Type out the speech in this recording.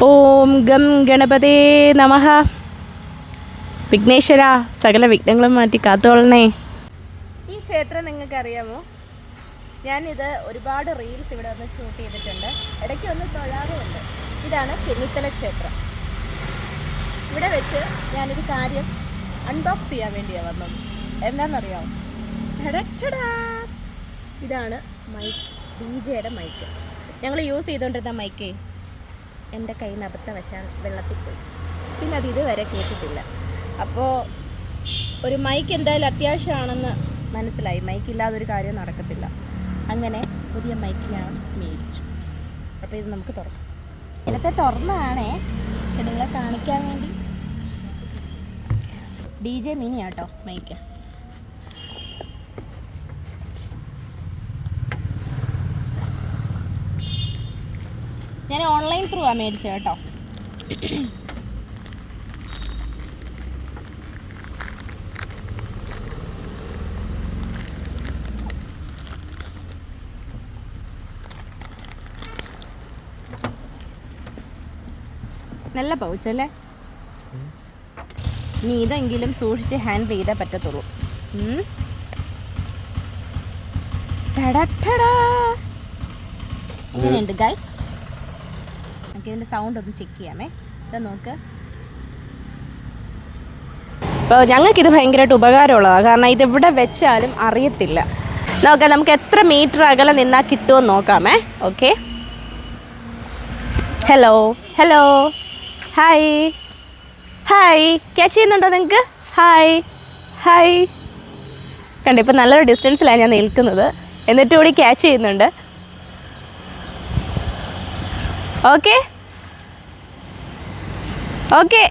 ഓം gum ഗണപതേ നമഃ. വിഘ്നേശ്വര, സകല വിഘ്നങ്ങളും മാറ്റി കാത്തോളണേ. ഈ ക്ഷേത്രം നിങ്ങൾക്ക് അറിയാമോ? ഞാനിത് ഒരുപാട് റീൽസ് ഇവിടെ വന്ന് ഷൂട്ട് ചെയ്തിട്ടുണ്ട്, ഇടയ്ക്ക് ഒന്ന് തൊഴാറുമുണ്ട്. ഇതാണ് ചെന്നിത്തല ക്ഷേത്രം. ഇവിടെ വെച്ച് ഞാനൊരു കാര്യം അൺബോക്സ് ചെയ്യാൻ വേണ്ടിയാണ് വന്നത്. എന്താണെന്നറിയാമോ? ഇതാണ് മൈക്ക്, DJയുടെ മൈക്ക്. ഞങ്ങൾ യൂസ് ചെയ്തുകൊണ്ടിരുന്ന മൈക്കേ എൻ്റെ കയ്യിൽ നിന്ന് അബദ്ധവശാൽ വെള്ളത്തിൽ പോയി, പിന്നെ അത് ഇതുവരെ കേട്ടിട്ടില്ല. അപ്പോൾ ഒരു മൈക്ക് എന്തായാലും അത്യാവശ്യമാണെന്ന് മനസ്സിലായി. മൈക്കില്ലാതൊരു കാര്യം നടക്കത്തില്ല. അങ്ങനെ പുതിയ മൈക്ക് ഞാൻ മേടിച്ചു. അപ്പോൾ ഇത് നമുക്ക് തുറക്കാം. ഇന്നത്തെ തുറന്നതാണേ, പക്ഷെ നിങ്ങളെ കാണിക്കാൻ വേണ്ടി. DJ മിനി ആട്ടോ മൈക്ക്. ഞാൻ ഓൺലൈൻ ത്രൂ ആണ് മേടിച്ചത് കേട്ടോ. നല്ല പൗച്ചല്ലേ? നീ ഇതെങ്കിലും സൂക്ഷിച്ച് ഹാൻഡിൽ ചെയ്തേ പറ്റത്തുള്ളൂ. എങ്ങനെയുണ്ട് ഗൈസ്? നമുക്ക് ഇതിൻ്റെ സൗണ്ട് ഒന്ന് ചെക്ക് ചെയ്യാമേ. ഇത് നോക്ക്. ഇപ്പോൾ ഞങ്ങൾക്കിത് ഭയങ്കരമായിട്ട് ഉപകാരമുള്ളതാണ്, കാരണം ഇതിവിടെ വെച്ചാലും അറിയത്തില്ല. നോക്കാം, നമുക്ക് എത്ര മീറ്റർ അകലെ നിന്നാൽ കിട്ടുമെന്ന് നോക്കാമേ. Okay, hello hello, hi hi. Catch ചെയ്യുന്നുണ്ടോ നിങ്ങൾക്ക്? Hi hi. കണ്ടോ, ഇപ്പം നല്ലൊരു ഡിസ്റ്റൻസിലാണ് ഞാൻ നിൽക്കുന്നത്, എന്നിട്ട് കൂടി ക്യാച്ച് ചെയ്യുന്നുണ്ട്. Okay okay,